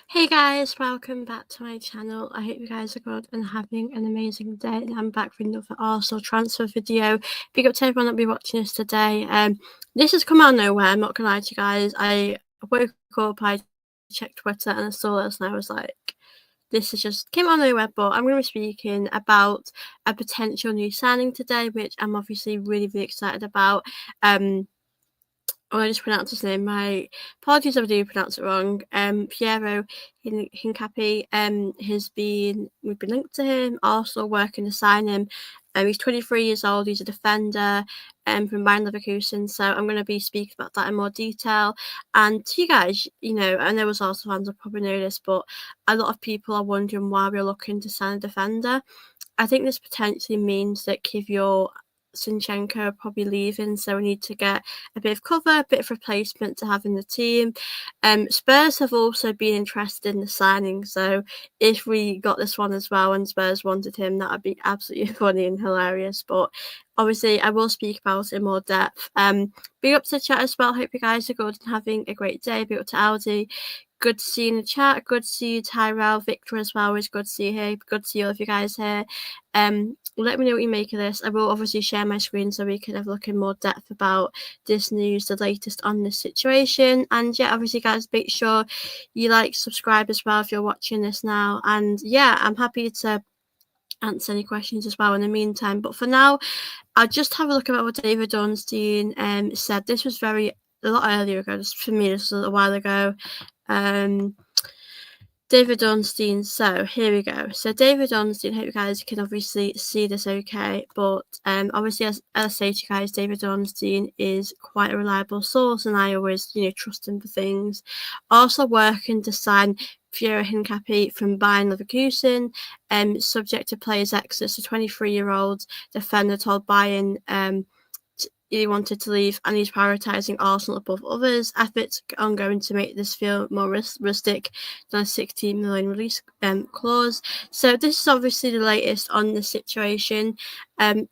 Hey guys, welcome back to my channel. I hope you guys are good and having an amazing day. I'm back with another Arsenal transfer video. Big up to everyone that'll be watching this today. This has come out of nowhere, I'm not gonna lie to you guys. I woke up, I checked Twitter and I saw this and I was like, this has just came out of nowhere, but I'm going to be speaking about a potential new signing today, which I'm obviously really excited about. I just pronounced his name. My apologies if I do pronounce it wrong. Piero Hincapie. We've been linked to him. Arsenal working to sign him. He's 23 years old. He's a defender. From Bayern Leverkusen. So I'm going to be speaking about that in more detail. And to you guys, I know as Arsenal fans will probably know this, but a lot of people are wondering why we're looking to sign a defender. I think this potentially means that Kiwior Zinchenko are probably leaving, so we need to get a bit of cover, a bit of replacement to have in the team. Spurs have also been interested in the signing, so if we got this one as well and Spurs wanted him, that would be absolutely funny and hilarious. But obviously, I will speak about it in more depth. Big up to the chat as well. Hope you guys are good and having a great day. Big up to Aldi. Good to see you in the chat. Good to see you, Tyrell, Victor as well. It's good to see you here. Good to see all of you guys here. Let me know what you make of this. I will obviously share my screen so we can have a look in more depth about this news, the latest on this situation. And yeah, obviously, guys, make sure you like, subscribe as well if you're watching this now. And yeah, I'm happy to answer any questions as well in the meantime. But for now, I'll just have a look at what David Ornstein said. This was a lot earlier ago. For me, this was a while ago. David Ornstein. So here we go. So David Ornstein, hope you guys can obviously see this okay. But obviously, as I say to you guys, David Ornstein is quite a reliable source, and I always, trust him for things. Also working to sign Piero Hincapie from Bayern Leverkusen, subject to players' exits. The 23-year-old defender told Bayern he wanted to leave, and he's prioritising Arsenal above others. Efforts ongoing to make this feel more realistic than a 16 million release clause. So this is obviously the latest on the situation. I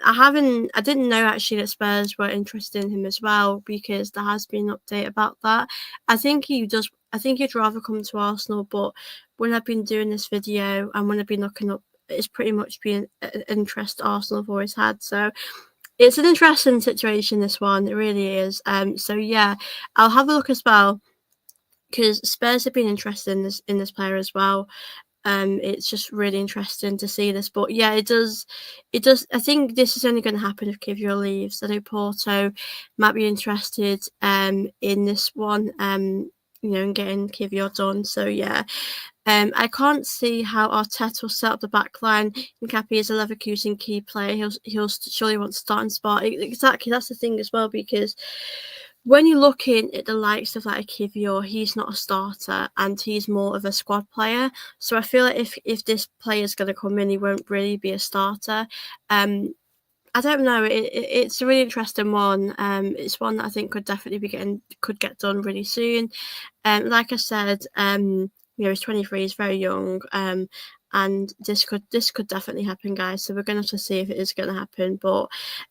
didn't know actually that Spurs were interested in him as well, because there has been an update about that. I think he'd rather come to Arsenal, but when I've been doing this video and when I've been looking up, it's pretty much been an interest Arsenal have always had. So it's an interesting situation, this one. It really is. So yeah, I'll have a look as well, because Spurs have been interested in this player as well. It's just really interesting to see this. But yeah, it does. I think this is only going to happen if Kiwior leaves. I know Porto might be interested in this one. And getting Kiwior done. So yeah. I can't see how Arteta will set up the back line. Hincapie is a Leverkusen key player. He'll surely want to start and spot. Exactly, that's the thing as well, because when you're looking at the likes of like Kiwior, he's not a starter and he's more of a squad player. So I feel like if this player is going to come in, he won't really be a starter. I don't know. It's a really interesting one. It's one that I think could definitely get done really soon. Like I said, he's 23, he's very young, and this could definitely happen, guys. So we're gonna have to see if it is gonna happen. But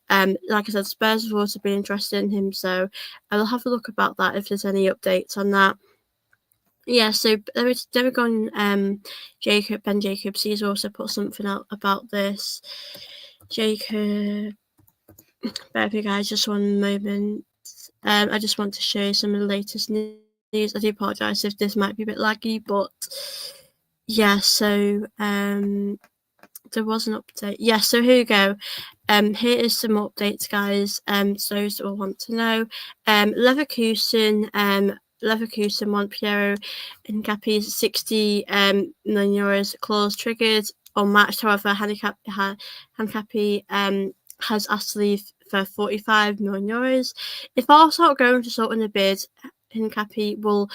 like I said, Spurs have also been interested in him, so I'll have a look about that if there's any updates on that. Yeah, so there we go on Ben Jacobs. He's also put something out about this. Jacob, bear with you guys just one moment. I just want to show you some of the latest news. I do apologise if this might be a bit laggy, but yeah, so there was an update. Yeah, so here we go. Here is some updates, guys. So those that will want to know. Leverkusen want Piero Hincapie's 60 million euros clause triggered or matched. However, Hincapie has asked to leave for 45 million euros. If Arsenal are going to sort in a bid, Hincapie will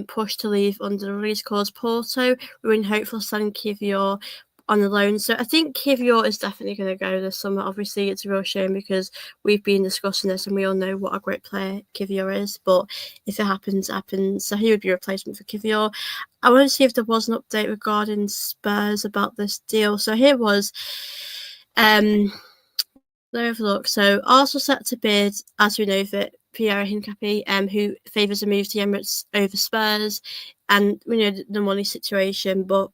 push to leave under the release clause. Porto remain hopeful selling Kiwior on the loan. So I think Kiwior is definitely going to go this summer. Obviously, it's a real shame because we've been discussing this and we all know what a great player Kiwior is. But if it happens, it happens. So he would be a replacement for Kiwior. I want to see if there was an update regarding Spurs about this deal. So here was... Let me have a look. So Arsenal set to bid, as we know, that Piero Hincapie, who favours a move to Emirates over Spurs, and we know the money situation, but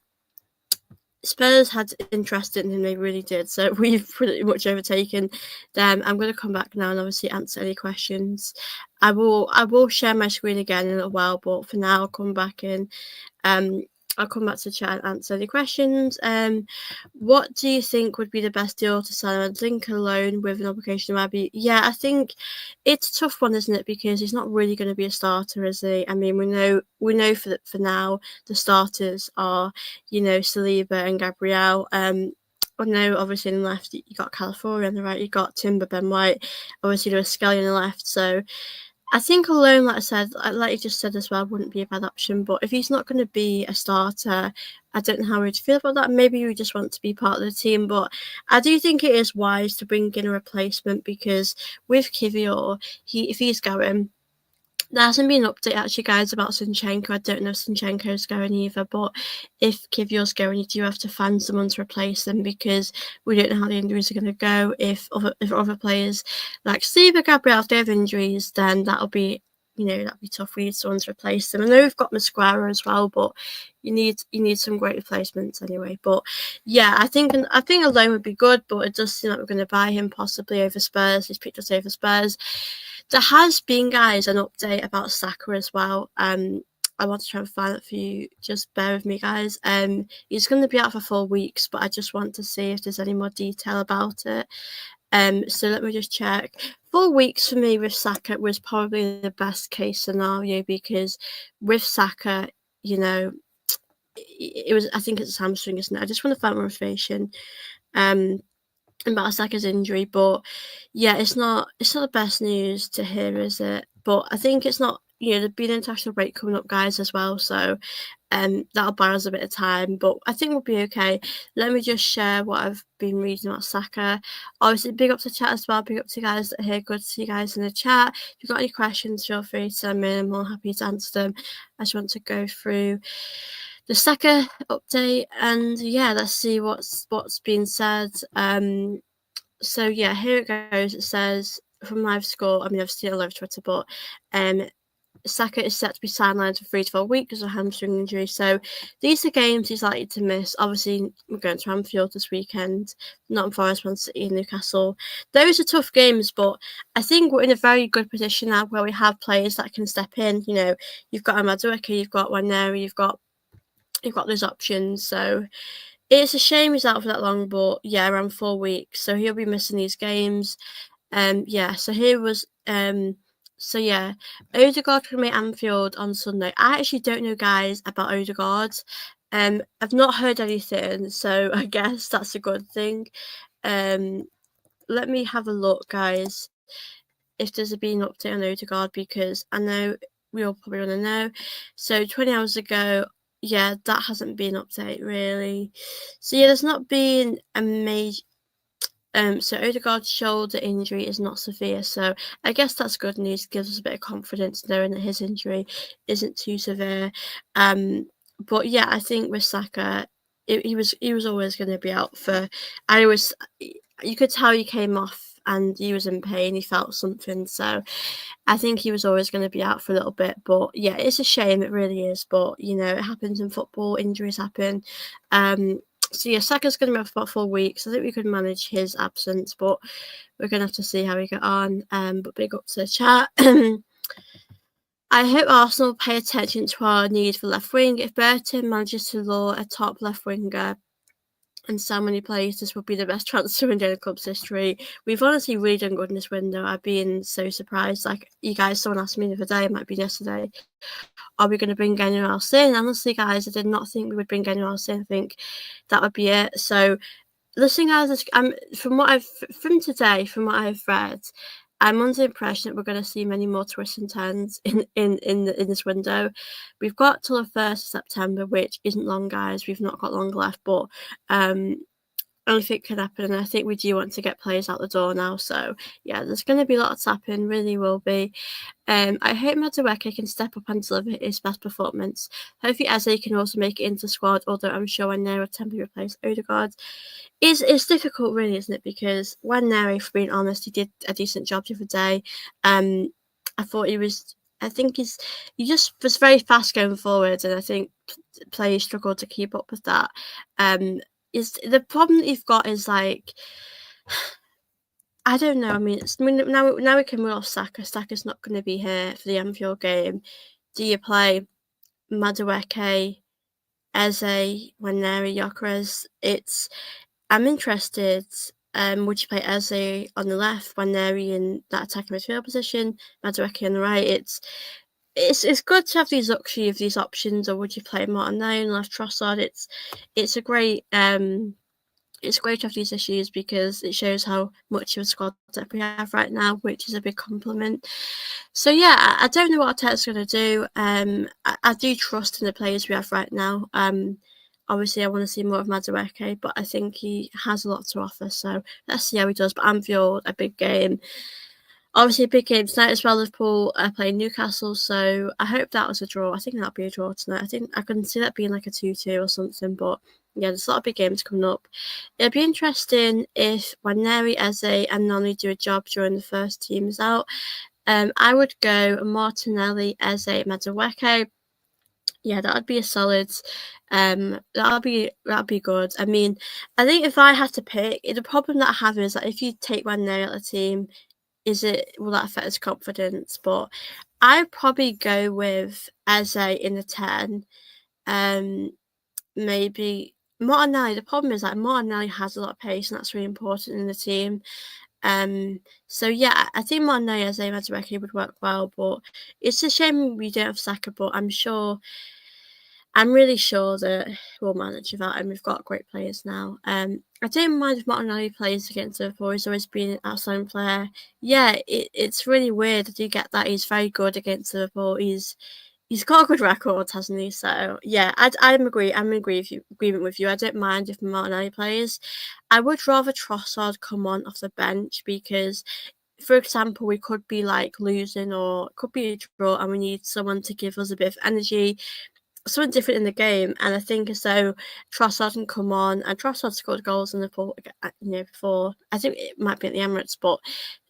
Spurs had interest in him, they really did. So we've pretty much overtaken them. I'm going to come back now and obviously answer any questions. I will share my screen again in a little while, but for now I'll come back in. I'll come back to chat and answer any questions. What do you think would be the best deal to sign a Lincoln loan with an obligation to Abbey? Yeah, I think it's a tough one, isn't it? Because he's not really going to be a starter, is he? I mean, we know for now the starters are, Saliba and Gabriel. I know, obviously, on the left, you got California, on the right, you got Timber, Ben White. Obviously, there was Skelly on the left. So I think a loan, like I said, like you just said as well, wouldn't be a bad option. But if he's not going to be a starter, I don't know how we'd feel about that. Maybe we just want to be part of the team. But I do think it is wise to bring in a replacement, because with Kiwior, if he's going, there hasn't been an update actually, guys, about Zinchenko. I don't know if Zinchenko's going either, but if Kiwior's going, you do have to find someone to replace them, because we don't know how the injuries are going to go. If other players like Steve, Gabriel, if they have injuries, then that'll be tough. We need someone to replace them. I know we've got Masquera as well, but you need some great replacements anyway. But yeah, I think a loan would be good, but it does seem like we're going to buy him possibly over Spurs. He's picked us over Spurs. There has been, guys, an update about Saka as well. I want to try and find it for you. Just bear with me, guys. He's going to be out for 4 weeks, but I just want to see if there's any more detail about it. So let me just check. 4 weeks for me with Saka was probably the best case scenario, because with Saka, it was, I think it's a hamstring, isn't it? I just want to find more information about Saka's injury, but yeah, it's not the best news to hear, is it? But I think it's not, there'll be an international break coming up, guys, as well, so that'll buy us a bit of time, but I think we'll be okay. Let me just share what I've been reading about Saka. Obviously, big up to chat as well, big up to you guys that are here. Good to see you guys in the chat. If you've got any questions, feel free to send me. I'm more happy to answer them. I just want to go through the Saka update, and yeah, let's see what's been said. So yeah, here it goes. It says from Live Score. I mean, I've seen it all over Twitter, but Saka is set to be sidelined for 3 to 4 weeks because of a hamstring injury. So these are games he's likely to miss. Obviously, we're going to Anfield this weekend, Nottingham Forest, Man City, and Newcastle. Those are tough games, but I think we're in a very good position now where we have players that can step in. You've got Amadueke, you've got Waneri, you've got those options. So it's a shame he's out for that long, but yeah, around 4 weeks. So he'll be missing these games. So here was so yeah, Odegaard can make Anfield on Sunday. I actually don't know, guys, about Odegaard. I've not heard anything, so I guess that's a good thing. Let me have a look, guys, if there's been an update on Odegaard, because I know we all probably want to know. So 20 hours ago, yeah, that hasn't been an update really. So yeah, there's not been a major. So Odegaard's shoulder injury is not severe, so I guess that's good news. Gives us a bit of confidence knowing that his injury isn't too severe. But yeah, I think with Saka, he was always going to be out for. You could tell he came off and he was in pain. He felt something, so I think he was always going to be out for a little bit. But yeah, it's a shame. It really is. But it happens in football. Injuries happen. So yeah, Saka's going to be off about 4 weeks. I think we could manage his absence, but we're going to have to see how we get on. But big up to the chat. I hope Arsenal pay attention to our need for left wing. If Burton manages to lure a top left winger and so many players, this will be the best transfer in the club's history. We've honestly really done good in this window. I've been so surprised. Like you guys, someone asked me the other day, it might be yesterday, are we going to bring anyone else in? Honestly, guys, I did not think we would bring anyone else in. I think that would be it. So listen, guys, from what I've read, I'm under the impression that we're going to see many more twists and turns in this window. We've got till the 1st of September, which isn't long, guys. We've not got long left, but anything could happen, and I think we do want to get players out the door now. So yeah, there's going to be lots happening, really will be. I hope Madueke can step up and deliver his best performance. Hopefully Eze can also make it into the squad, although I'm sure Waneri will temporarily replace Odegaard. It's difficult, really, isn't it? Because Waneri, for being honest, he did a decent job the other day. I thought I think he just was very fast going forward, and I think players struggled to keep up with that. Is the problem that you've got is like, I don't know. I mean, now we can rule off Saka. Saka's not going to be here for the Anfield game. Do you play Madueke, Eze, Waneri, Gyökeres? I'm interested. Would you play Eze on the left, Waneri in that attacking midfield position, Madueke on the right? It's good to have these luxury of these options, or would you play Martinelli on the left, Trossard? It's a great it's great to have these issues because it shows how much of a squad that we have right now, which is a big compliment. So yeah, I don't know what Arteta's going to do. I do trust in the players we have right now. Obviously, I want to see more of Madueke, but I think he has a lot to offer. So let's see how he does. But Anfield, a big game. Obviously, a big game tonight as well. Liverpool are playing Newcastle, so I hope that was a draw. I think that'll be a draw tonight. I think I can see that being like a 2-2 or something, but yeah, there's a lot of big games coming up. It'll be interesting if Waneri, Eze, and Noni do a job during the first teams out. I would go Martinelli, Eze, Madueke. Yeah, that would be a solid. That'll be good. I mean, I think if I had to pick, the problem that I have is that if you take Waneri out of the team, will that affect his confidence? But I'd probably go with Eze in the 10. Maybe Martinelli. The problem is that Martinelli has a lot of pace, and that's really important in the team. So yeah, I think Martinelli as a Madueke would work well, but it's a shame we don't have Saka. But I'm really sure that we'll manage that, and we've got great players now. I don't mind if Martinelli plays against Liverpool. He's always been an outstanding player. Yeah, it's really weird. I do get that he's very good against Liverpool. He's got a good record, hasn't he? So yeah, I'm in agreement with you. I don't mind if Martinelli plays. I would rather Trossard come on off the bench because, for example, we could be like losing or it could be a draw, and we need someone to give us a bit of energy, something different in the game. And I think as though Trossard can come on, and Trossard scored goals in the before. I think it might be at the Emirates, but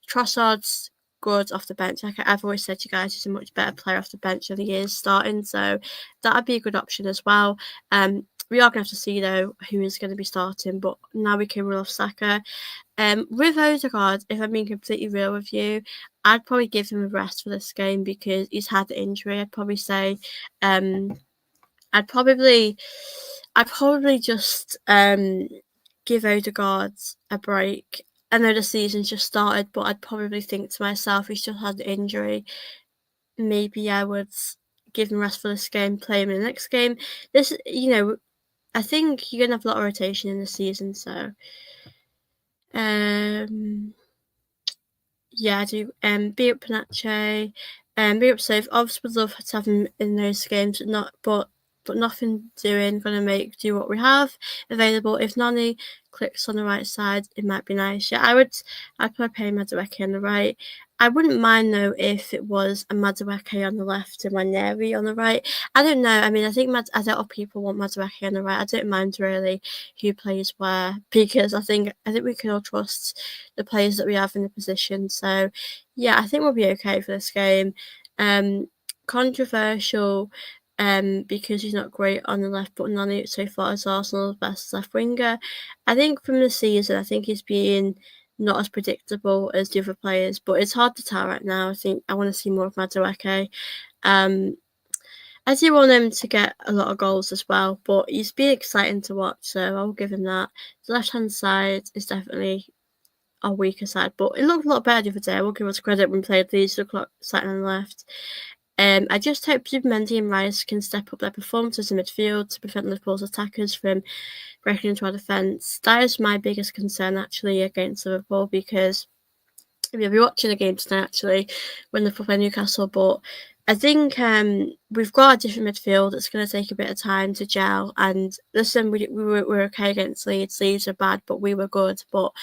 Trossard's good off the bench. Like I've always said to you guys, he's a much better player off the bench than he is starting. So that'd be a good option as well. We are going to have to see though who is going to be starting, but now we can rule off Saka. With Odegaard, if I'm being completely real with you, I'd probably give him a rest for this game because he's had the injury. I'd probably say, I'd probably just give Odegaard a break. I know the season's just started, but I'd probably think to myself, he's just had the injury. Maybe I would give him rest for this game, play him in the next game. I think you're gonna have a lot of rotation in the season, so yeah, I do. Be up Panache, be up Safe. Obviously, would love to have him in those games, but nothing doing. Gonna do what we have available. If Nani clicks on the right side, it might be nice. Yeah, I'd probably play Madueke on the right. I wouldn't mind though if it was a Madueke on the left and Waneri on the right. I don't know. I mean, I think a lot of people want Madueke on the right. I don't mind really who plays where because I think we can all trust the players that we have in the position. So yeah, I think we'll be okay for this game. Controversial. Because he's not great on the left, but Nani so far is Arsenal's best left winger. I think from the season, I think he's being not as predictable as the other players, but it's hard to tell right now. I think I want to see more of Madueke. I do want him to get a lot of goals as well, but he's been exciting to watch, so I'll give him that. The left-hand side is definitely our weaker side, but it looked a lot better the other day. I will give us credit when we played these. Look like sitting on the left. I just hope Zubimendi and Rice can step up their performances in midfield to prevent Liverpool's attackers from breaking into our defence. That is my biggest concern actually against Liverpool because we'll be watching the game tonight actually when Liverpool play Newcastle, but I think we've got a different midfield. It's going to take a bit of time to gel. And listen, we were okay against Leeds. Leeds are bad, but we were good. But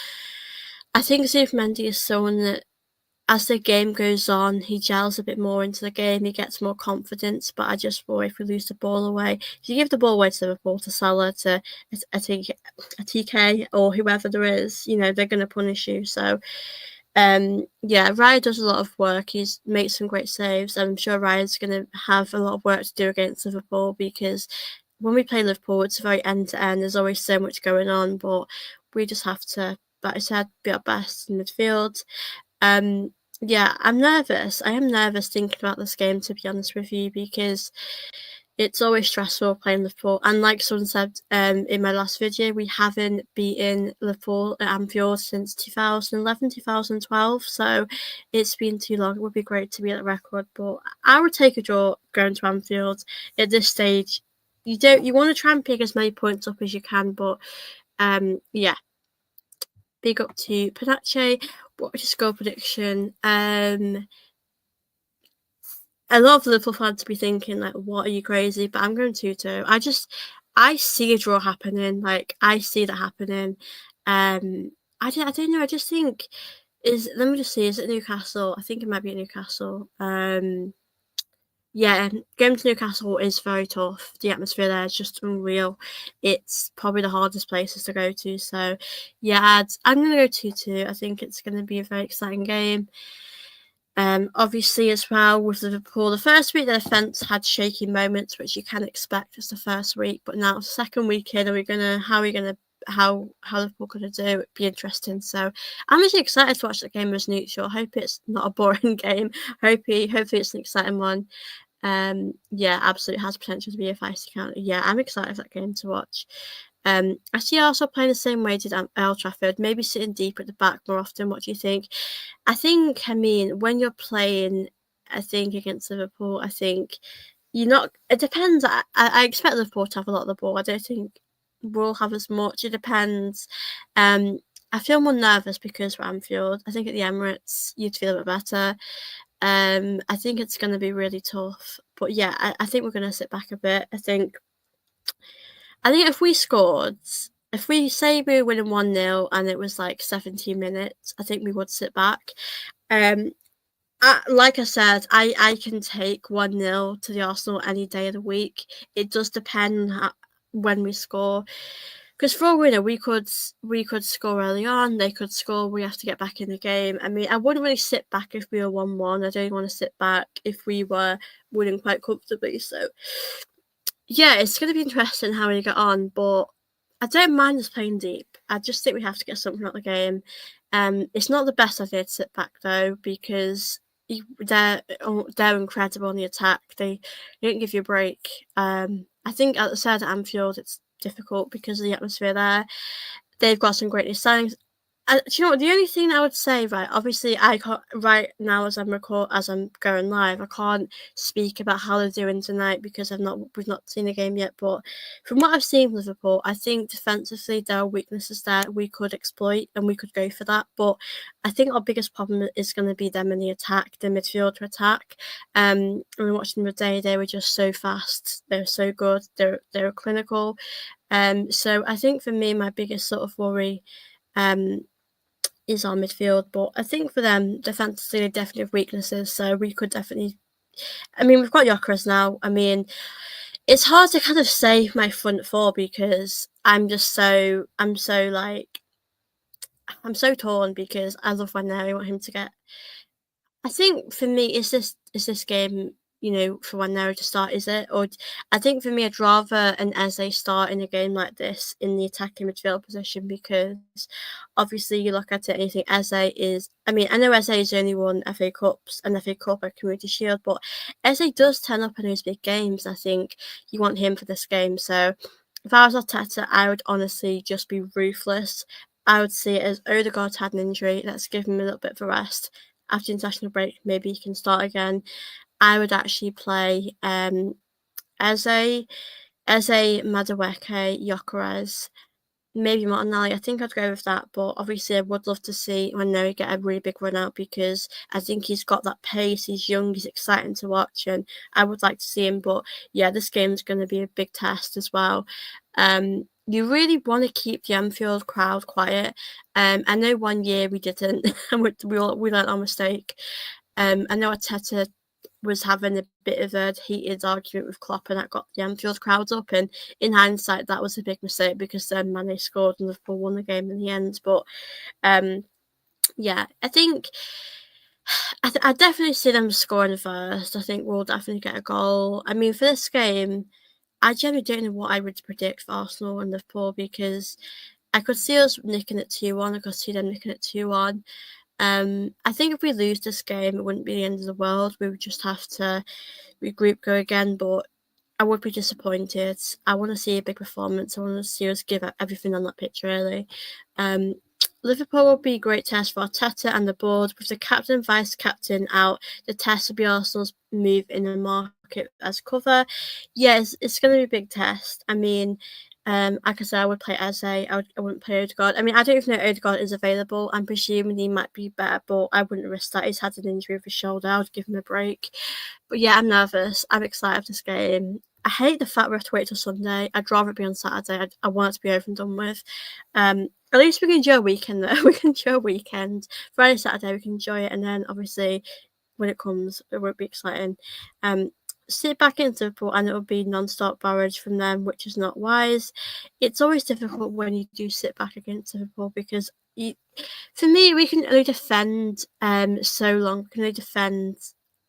I think Zubimendi is someone that as the game goes on, he gels a bit more into the game. He gets more confidence. But I just worry if we lose the ball away. If you give the ball away to Liverpool, to Salah, to a TK or whoever there is, they're going to punish you. So Yeah, Raya does a lot of work. He's makes some great saves. I'm sure Raya's going to have a lot of work to do against Liverpool because when we play Liverpool, it's very end to end. There's always so much going on, but we just have to, like I said, be our best in midfield. Um, yeah, I'm nervous. I am nervous thinking about this game, to be honest with you, because it's always stressful playing Liverpool. And like someone said in my last video, we haven't beaten Liverpool at Anfield since 2011, 2012. So it's been too long. It would be great to be at the record, but I would take a draw going to Anfield at this stage. You want to try and pick as many points up as you can, but yeah. Big up to Panache. What's your score prediction? A lot of Liverpool fans to be thinking like, "What are you crazy?" But I'm going 2-2. I see a draw happening. Like I see that happening. I don't know. I just think let me just see. Is it Newcastle? I think it might be at Newcastle. Yeah, going to Newcastle is very tough. The atmosphere there is just unreal. It's probably the hardest places to go to. So, yeah, I'm going to go 2-2. I think it's going to be a very exciting game. Obviously, as well with Liverpool, the first week the defence had shaky moments, which you can expect just the first week. But now, second week in, how Liverpool gonna do? It'd be interesting. So I'm actually excited to watch that game as neutral. I hope it's not a boring game. Hopefully it's an exciting one. Yeah, absolutely has potential to be a feisty counter. Yeah, I'm excited for that game to watch. I see also playing the same way did Old Trafford, maybe sitting deep at the back more often. What do you think? I mean, when you're playing, I think against Liverpool, I think you're not. It depends. I expect Liverpool to have a lot of the ball. I don't think we'll have as much. It depends. I feel more nervous because we're Anfield. I think at the Emirates you'd feel a bit better. I think it's going to be really tough. But yeah, I think we're going to sit back a bit. I think if we say we were winning 1-0 and it was like 17 minutes, I think we would sit back. Like I said, I can take 1-0 to the Arsenal any day of the week. It does depend when we score. Because for a winner, we could score early on. They could score. We have to get back in the game. I mean, I wouldn't really sit back if we were 1-1. I don't want to sit back if we were winning quite comfortably. So yeah, it's going to be interesting how we get on, but I don't mind us playing deep. I just think we have to get something out of the game. It's not the best idea to sit back though because they're incredible on the attack. They don't give you a break. I think, as I said, at Anfield it's difficult because of the atmosphere there. They've got some great new signings. Do you know what? The only thing I would say, right? Obviously, I can't right now as I'm going live. I can't speak about how they're doing tonight because we've not seen the game yet. But from what I've seen of Liverpool, I think defensively there are weaknesses that we could exploit and we could go for that. But I think our biggest problem is going to be them in the attack, the midfielder attack. When watching them today, they were just so fast. They were so good. They're clinical. So I think for me, my biggest sort of worry. Is our midfield, but I think for them, defensively, they definitely have weaknesses. So we could definitely. I mean, we've got Gyökeres now. I mean, it's hard to kind of say my front four because I'm so torn because I love Van I want him to get. I think for me, is this game, for Van to start, is it? Or I think for me, I'd rather an Eze start in a game like this in the attacking midfield position because obviously you look at it and you think Eze is. I mean, I know Eze has only won FA Cups and FA Cup and Community Shield, but Eze does turn up in those big games. I think you want him for this game. So if I was Arteta, I would honestly just be ruthless. I would see it as Odegaard had an injury. Let's give him a little bit of a rest after international break, maybe he can start again. I would actually play Eze, Madueke, Gyökeres, maybe Martinelli. I think I'd go with that, but obviously I would love to see Waneri get a really big run out because I think he's got that pace. He's young, he's exciting to watch, and I would like to see him. But yeah, this game is going to be a big test as well. You really want to keep the Anfield crowd quiet. I know one year we didn't, and we learned our mistake. I know Arteta was having a bit of a heated argument with Klopp, and that got the Anfield crowd up. And in hindsight, that was a big mistake because then Mane scored and Liverpool won the game in the end. But yeah, I think I definitely see them scoring first. I think we'll definitely get a goal. I mean, for this game, I generally don't know what I would predict for Arsenal and Liverpool because I could see us nicking it 2-1. I could see them nicking it 2-1. I think if we lose this game, it wouldn't be the end of the world. We would just have to regroup, go again. But I would be disappointed. I want to see a big performance. I want to see us give everything on that pitch, really. Um, Liverpool will be a great test for Arteta and the board. With the captain and vice captain out, the test will be Arsenal's move in the market as cover. Yes, it's going to be a big test. I mean, like I said, I would play Eze. I wouldn't play Odegaard. I mean, I don't even know Odegaard is available. I'm presuming he might be better, but I wouldn't risk that. He's had an injury with his shoulder. I would give him a break. But yeah, I'm nervous. I'm excited for this game. I hate the fact we have to wait till Sunday. I'd rather it be on Saturday. I want it to be over and done with. At least we can enjoy a weekend though. We can enjoy a weekend. Friday, Saturday, we can enjoy it, and then obviously when it comes, it won't be exciting. Sit back in Liverpool, and it'll be non-stop barrage from them, which is not wise. It's always difficult when you do sit back against Liverpool because for me, we can only defend so long. We can only defend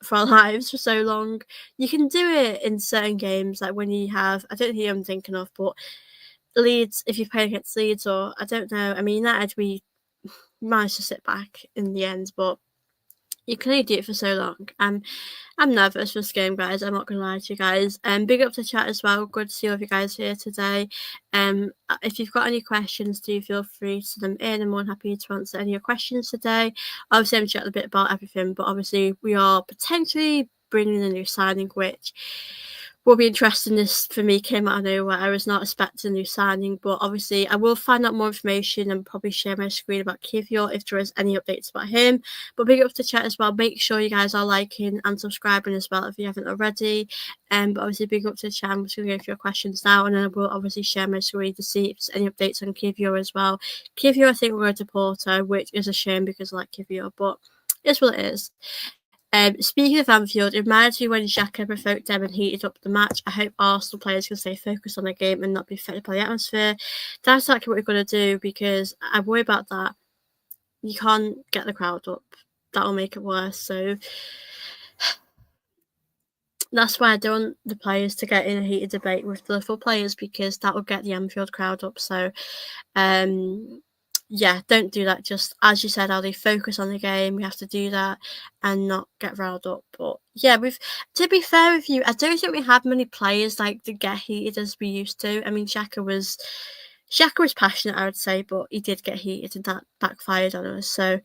for our lives for so long. You can do it in certain games, like when you have, I don't know who I'm thinking of, but Leeds, if you play against Leeds, or I don't know. I mean, United, we managed to sit back in the end, but you can only do it for so long. I'm nervous for this game, guys. I'm not gonna lie to you guys. Big up to chat as well. Good to see all of you guys here today. If you've got any questions, do feel free to send them in. I'm more than happy to answer any of your questions today. Obviously, I'm chatting a bit about everything, but obviously, we are potentially bringing a new signing, which will be interesting. This for me came out of nowhere. I was not expecting a new signing, but obviously I will find out more information and probably share my screen about Kiwior if there is any updates about him. But big up to chat as well. Make sure you guys are liking and subscribing as well if you haven't already. But obviously big up to the chat. I'm just going to go through your questions now, and then I will obviously share my screen to see if there's any updates on Kiwior as well. Kiwior, I think we're going to Porto, which is a shame because I like Kiwior, but it's what it is. Speaking of Anfield, it reminds me when Xhaka provoked them and heated up the match. I hope Arsenal players can stay focused on the game and not be affected by the atmosphere. That's exactly what we're going to do because I worry about that. You can't get the crowd up. That'll make it worse. So that's why I don't want the players to get in a heated debate with the Liverpool players because that will get the Anfield crowd up. So yeah, don't do that. Just as you said, Ali, focus on the game. We have to do that and not get riled up. But yeah, to be fair with you, I don't think we had many players like to get heated as we used to. I mean, Xhaka was passionate, I would say, but he did get heated and that backfired on us. So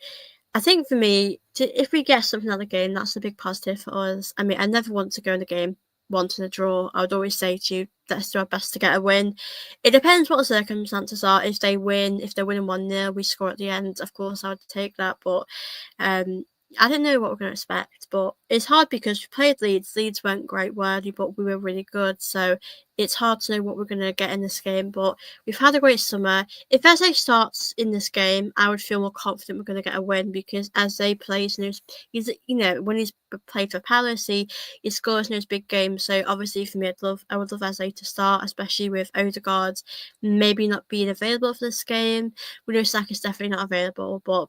I think for me, if we get something out of the game, that's a big positive for us. I mean, I never want to go in the game wanting a draw. I would always say to you, let's do our best to get a win. It depends what the circumstances are. If they're winning 1-0, we score at the end, of course I would take that. But I don't know what we're going to expect, but it's hard because we played Leeds. Leeds weren't great, worthy, but we were really good. So it's hard to know what we're going to get in this game. But we've had a great summer. If Eze starts in this game, I would feel more confident we're going to get a win because Eze plays, he's when he's played for Palace, he scores in those big games. So obviously for me, I would love Eze to start, especially with Odegaard maybe not being available for this game. We know Saka's definitely not available, but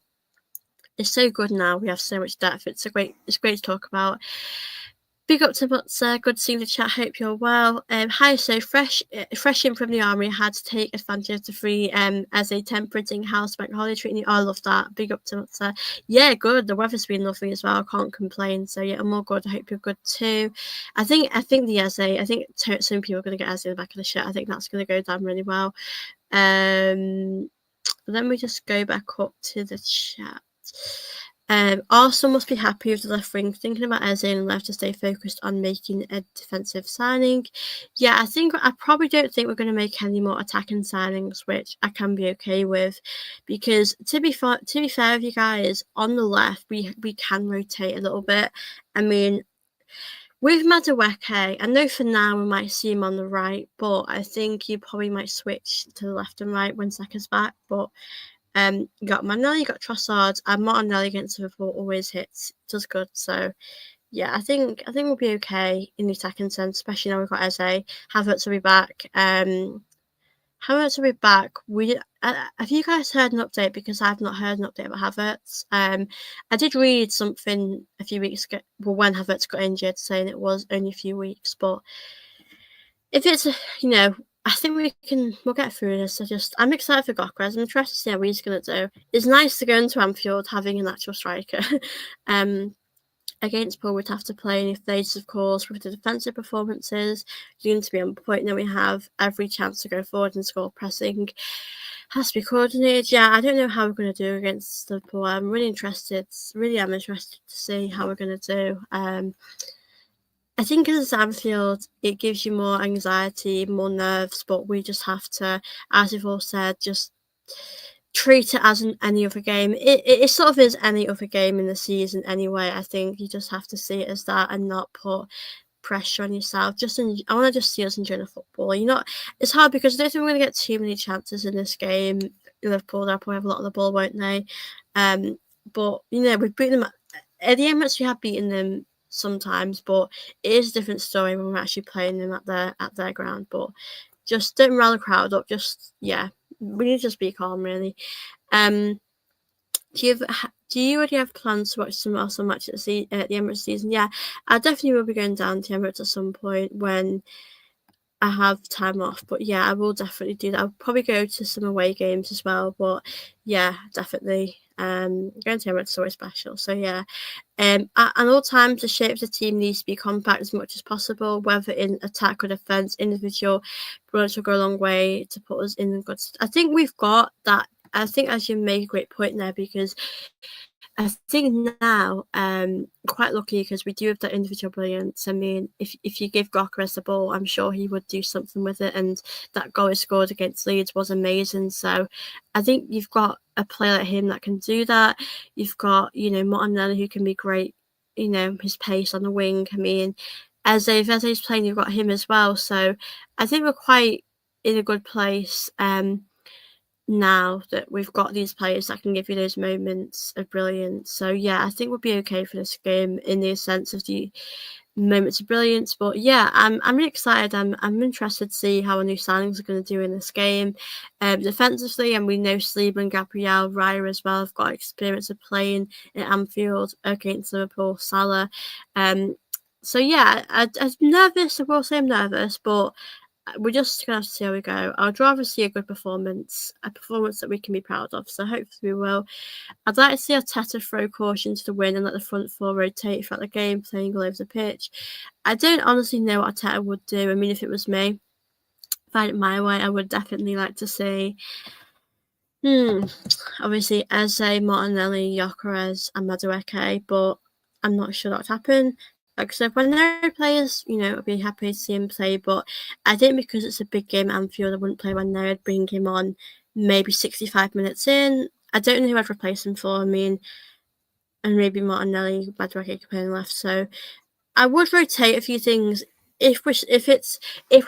it's so good now. We have so much depth. It's great to talk about. Big up to Mutzer. Good seeing the chat. Hope you're well. Hi. So fresh in from the army, had to take advantage of the free as a temperating house bank holiday treating you. I love that. Big up to Mutzer. Yeah, good. The weather's been lovely as well. I can't complain. So yeah, I'm all good. I hope you're good too. I think the Eze. I think some people are going to get Eze in the back of the shirt. I think that's going to go down really well. Let me just go back up to the chat. Arsenal must be happy with the left wing thinking about Eze and left to stay focused on making a defensive signing. Yeah, I probably don't think we're going to make any more attacking signings, which I can be okay with, because to be fair with you guys, on the left we can rotate a little bit. I mean, with Madueke, I know for now we might see him on the right, but I think you probably might switch to the left and right when Saka's back. But you got Manelli, you got Trossard, and Martinelli against Liverpool always hits, does good. So yeah, I think we'll be okay in the attacking sense, especially now we've got Eze. Havertz will be back. Havertz will be back. Have you guys heard an update? Because I've not heard an update about Havertz. I did read something a few weeks ago, well, when Havertz got injured, saying it was only a few weeks. But if it's, I think we'll get through this. I'm excited for Gokras. I'm interested to see how he's going to do. It's nice to go into Anfield having an actual striker. Against Paul, we'd have to play in place, of course, with the defensive performances. You need to be on point. Then we have every chance to go forward and score. Pressing has to be coordinated. Yeah, I don't know how we're going to do against Liverpool. I'm really interested. Really, I'm interested to see how we're going to do. I think as Anfield, it gives you more anxiety, more nerves, but we just have to, as we've all said, just treat it as any other game. It sort of is any other game in the season anyway. I think you just have to see it as that and not put pressure on yourself. I want to just see us enjoying the football. It's hard because I don't think we're going to get too many chances in this game. Liverpool, they'll probably have a lot of the ball, won't they? But we've beaten them at the Emirates. We have beaten them sometimes, but it is a different story when we're actually playing them at their ground. But just don't rile the crowd up. We need to just be calm, really. Do you already have plans to watch some Arsenal match at the Emirates season? Yeah, I definitely will be going down to Emirates at some point when I have time off. But yeah, I will definitely do that. I'll probably go to some away games as well. But yeah, definitely. Going to Emirates is always special. So yeah. At all times, the shape of the team needs to be compact as much as possible, whether in attack or defence. Individual brilliance will go a long way to put us in good. I think we've got that. I think as you make a great point there, because I think now, quite lucky because we do have that individual brilliance. I mean, if you give Gokras the ball, I'm sure he would do something with it. And that goal he scored against Leeds was amazing. So I think you've got a player like him that can do that. You've got, Martinelli who can be great, his pace on the wing. I mean, as Eze's playing, you've got him as well. So I think we're quite in a good place. Now that we've got these players that can give you those moments of brilliance. So yeah, I think we'll be okay for this game in the sense of the moments of brilliance. But yeah, I'm really excited. I'm interested to see how our new signings are going to do in this game. Defensively, and we know Saliba and Gabriel, Raya as well have got experience of playing at Anfield against Liverpool, Salah. So yeah, I'm nervous. I will say I'm nervous, but we're just going to have to see how we go. I'd rather see a good performance, a performance that we can be proud of. So hopefully we will. I'd like to see Arteta throw caution to the wind and let the front four rotate throughout the game, playing all over the pitch. I don't honestly know what Arteta would do. I mean, if it was me, if I had it my way, I would definitely like to see, obviously Eze, Martinelli, Gyökeres and Madueke, but I'm not sure that would happen. Like I said, when there are players, I'd be happy to see him play, but I think because it's a big game at Anfield, I wouldn't play when there. I'd bring him on maybe 65 minutes in. I don't know who I'd replace him for. I mean, and maybe Martinelli, Madueke could play on left. So I would rotate a few things if we're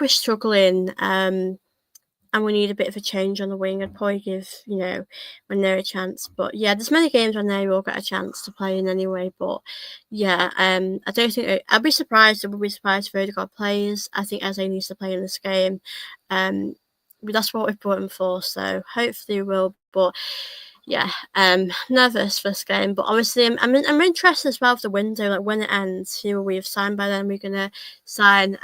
struggling, and we need a bit of a change on the wing. I'd probably give, when there a chance. But yeah, there's many games when they will get a chance to play in anyway. But yeah, I don't think I'd be surprised. I would be surprised if Odegaard plays. I think Eze needs to play in this game. But that's what we've brought him for. So hopefully we will. But yeah, nervous for this game. But obviously, I'm interested as well for the window. Like when it ends, who will we have signed by then? We're gonna sign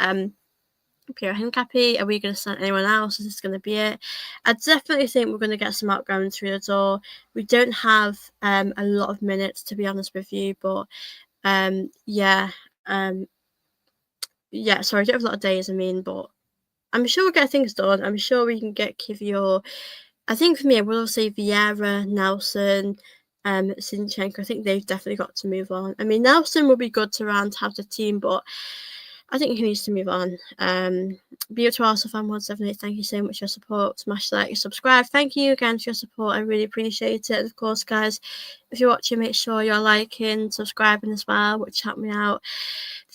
Piero Hincapie. Are we going to sign anyone else? Is this going to be it? I definitely think we're going to get some outgoing through the door. We don't have a lot of minutes, to be honest with you, but sorry, I don't have a lot of days, but I'm sure we'll get things done. I'm sure we can get Kiwior. I think for me, I will say Vieira, Nelson, Zinchenko. I think they've definitely got to move on. I mean, Nelson will be good to round out the team, but I think he needs to move on. Be up to Arsenal fan 178. Thank you so much for your support. Smash the like, subscribe. Thank you again for your support. I really appreciate it. And of course, guys, if you're watching, make sure you're liking, subscribing as well, which help me out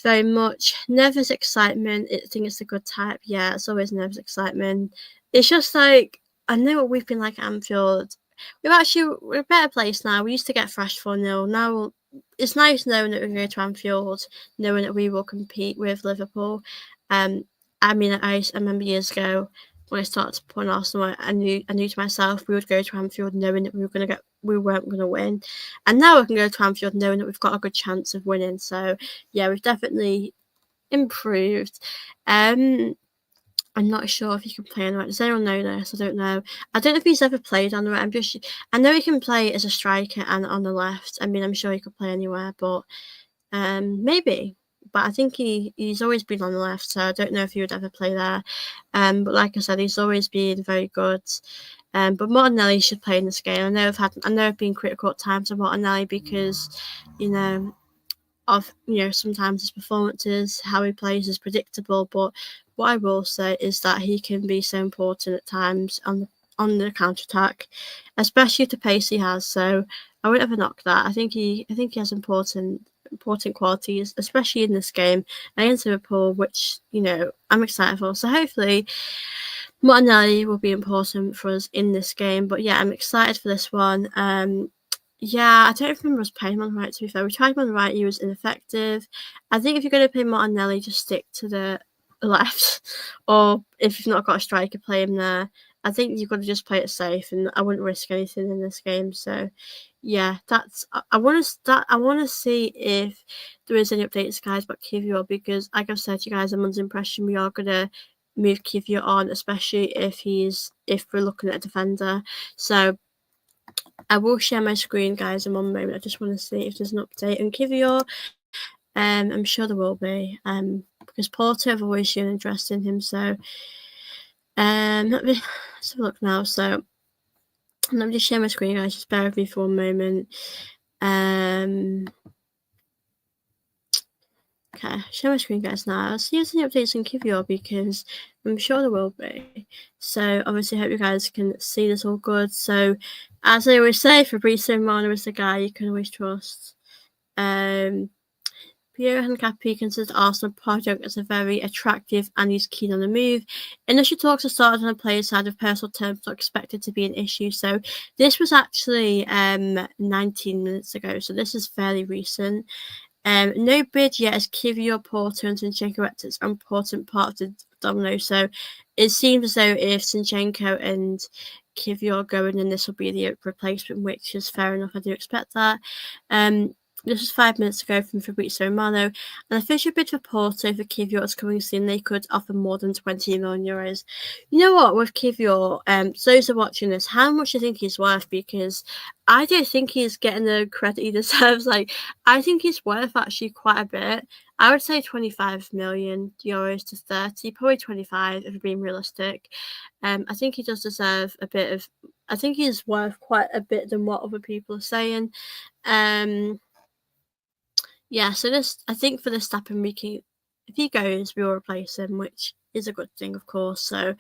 very much. Nervous excitement. I think it's a good type. Yeah, it's always nervous excitement. It's just like, I know what we've been like at Anfield. We're a better place now. We used to get thrashed 4-0. Now it's nice knowing that we can go to Anfield, knowing that we will compete with Liverpool. I remember years ago, when I started supporting Arsenal, I knew to myself we would go to Anfield knowing that we weren't going to win, and now we can go to Anfield knowing that we've got a good chance of winning. So yeah, we've definitely improved. I'm not sure if he can play on the right. Does anyone know this? I don't know. I don't know if he's ever played on the right. I know he can play as a striker and on the left. I mean, I'm sure he could play anywhere, but maybe. But I think he's always been on the left, so I don't know if he would ever play there. But like I said, he's always been very good. But Martinelli should play in this game. I know I've been critical at times of Martinelli because, sometimes his performances, how he plays is predictable. But what I will say is that he can be so important at times on the counter attack, especially with the pace he has. So I won't ever knock that. I think he has important qualities, especially in this game against Liverpool, which I'm excited for. So hopefully Martinelli will be important for us in this game. But yeah, I'm excited for this one. Yeah, I don't remember us playing him on the right, to be fair. We tried him on the right, he was ineffective. I think if you're going to play Martinelli, just stick to the left. Or if you've not got a striker, play him there. I think you've got to just play it safe, and I wouldn't risk anything in this game. So, yeah, I want to see if there is any updates, guys, about Kiwior, because, like I've said to you guys, I'm under the impression we are going to move Kiwior on, especially if we're looking at a defender. So I will share my screen, guys, in one moment. I just want to see if there's an update on Kiwior. I'm sure there will be, because Porto have always shown interest in him. So, let's have a look now. So, let me just share my screen, guys. Just bear with me for one moment. Okay, share my screen, guys, now. I'll see if there's any updates on Kiwior, because I'm sure there will be. So, obviously, I hope you guys can see this all good. So, as I always say, Fabrizio Romano is the guy you can always trust. Piero Hincapie considers Arsenal project as a very attractive and he's keen on the move. Initial talks are started on the player's side of personal terms not expected to be an issue. So this was actually 19 minutes ago. So this is fairly recent. No bid yet as Kiwior, Porto and Zinchenko act as an important part of the domino. So it seems as though if Zinchenko and Kiwior go in, then this will be the replacement, which is fair enough. I do expect that. This was 5 minutes ago from Fabrizio Romano. An official bid for Porto for Kiwior is coming soon. They could offer more than 20 million euros. You know what, with Kiwior, those are watching this, how much do you think he's worth? Because I don't think he's getting the credit he deserves. Like, I think he's worth actually quite a bit. I would say 25 million euros to 30, probably 25 if we're being realistic. I think he does deserve a bit of. I think he's worth quite a bit than what other people are saying. Yeah, so I think for the Stappen Riki, if he goes, we will replace him, which is a good thing, of course. So,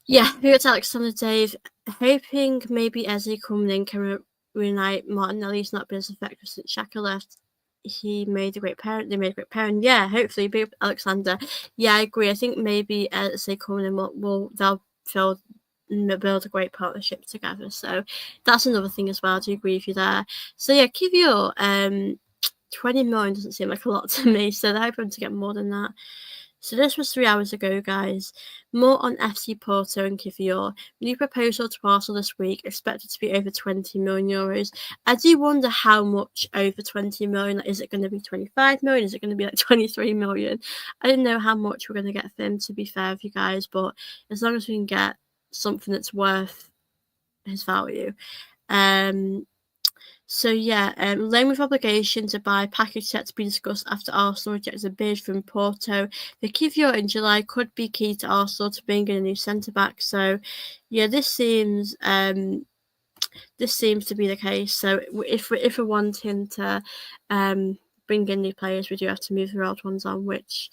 yeah, who it's Alexander Dave, hoping maybe Eze coming in can reunite Martinelli's not been as effective since Xhaka left. They made a great pairing. Yeah, hopefully, be Alexander. Yeah, I agree. I think maybe Eze coming in they'll build a great partnership together. So that's another thing as well. I do agree with you there. So yeah, Kiwior, 20 million doesn't seem like a lot to me, so they're hoping to get more than that. So this was 3 hours ago, guys. More on FC Porto and Kiwior. New proposal to Arsenal this week, expected to be over 20 million euros. I do wonder how much over 20 million. Is it going to be 25 million? Is it going to be like 23 million? I don't know how much we're going to get for him, to be fair with you guys, but as long as we can get something that's worth his value. So yeah, loan with obligation to buy package set to be discussed after Arsenal rejects a bid from Porto. The Kiwior in July could be key to Arsenal to bring in a new centre back. So yeah, this seems to be the case. So if we're wanting to bring in new players, we do have to move the old ones on, which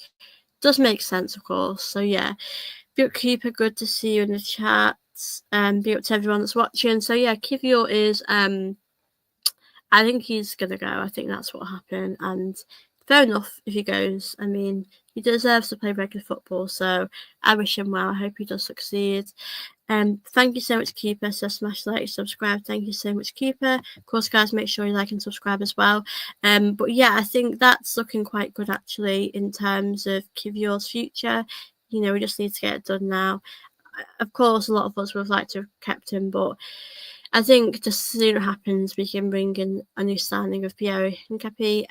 does make sense, of course. So yeah, Bookkeeper, good to see you in the chat. Be up to everyone that's watching. So yeah, Kiwior is I think he's gonna go. I think that's what happened, and fair enough if he goes. I mean, he deserves to play regular football, so I wish him well. I hope he does succeed. Thank you so much, Keeper. So smash like, subscribe. Thank you so much, Keeper. Of course, guys, make sure you like and subscribe as well. But yeah, I think that's looking quite good actually in terms of Kiwior's future. We just need to get it done now. of course, a lot of us would have liked to have kept him, but I think the sooner it happens, we can bring in a new signing of Piero Hincapie.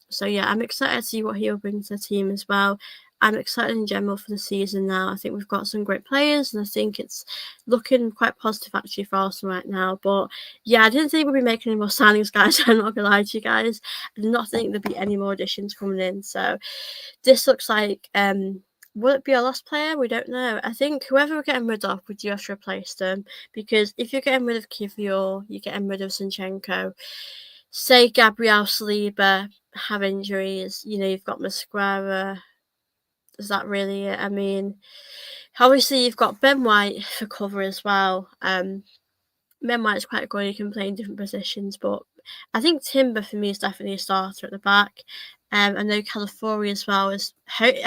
So yeah, I'm excited to see what he'll bring to the team as well. I'm excited in general for the season now. I think we've got some great players, and I think it's looking quite positive actually for Arsenal right now. But yeah, I didn't think we'd be making any more signings, guys. I'm not gonna lie to you guys. I did not think there'd be any more additions coming in. So this looks like will it be our last player? We don't know. I think whoever we're getting rid of, we do have to replace them, because if you're getting rid of Kiwior, you're getting rid of Zinchenko. Say Gabriel Saliba have injuries, you've got Masquera. Is that really it? I mean, obviously you've got Ben White for cover as well. Ben White's quite good. He can play in different positions, but I think Timber for me is definitely a starter at the back. I know Calafiori as well. I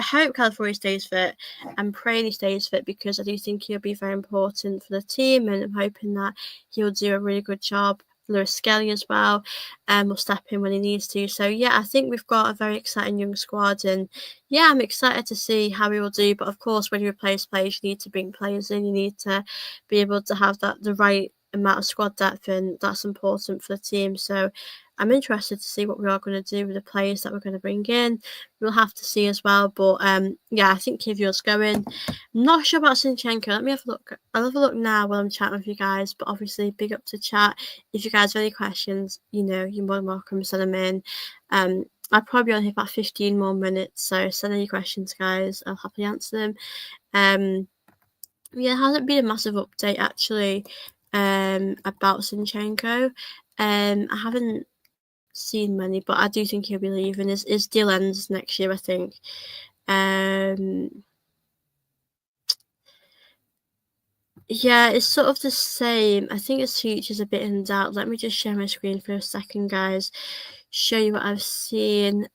hope Calafiori stays fit. I'm praying he stays fit, because I do think he'll be very important for the team, and I'm hoping that he'll do a really good job. Lewis Skelly as well, will step in when he needs to. So yeah, I think we've got a very exciting young squad, and yeah, I'm excited to see how we will do. But of course, when you replace players, you need to bring players in. You need to be able to have the right amount of squad depth, and that's important for the team. So I'm interested to see what we are going to do with the players that we're going to bring in. We'll have to see as well. But yeah, I think Kiwior's going. I'm not sure about Zinchenko. Let me have a look. I'll have a look now while I'm chatting with you guys. But obviously, big up to chat. If you guys have any questions, you're more than welcome to send them in. I'll probably only have about 15 more minutes, so send any questions, guys. I'll happily answer them. Yeah, there hasn't been a massive update actually about Zinchenko. I haven't seen many, but I do think he'll be leaving. His deal ends next year, I think. Yeah, it's sort of the same. I think his future's a bit in doubt. Let me just share my screen for a second, guys. Show you what I've seen.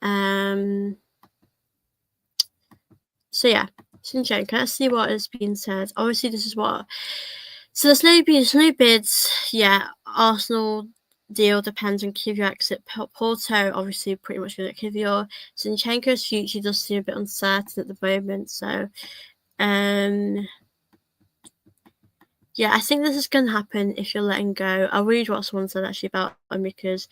So yeah, Zinchenko. Let's see what has been said. Obviously, this is what. So there's no bids. Yeah, Arsenal deal depends on Kiwior exit. Porto obviously pretty much good at Kiwior. Zinchenko's future does seem a bit uncertain at the moment. So, yeah, I think this is going to happen if you're letting go. I'll read what someone said actually about him, because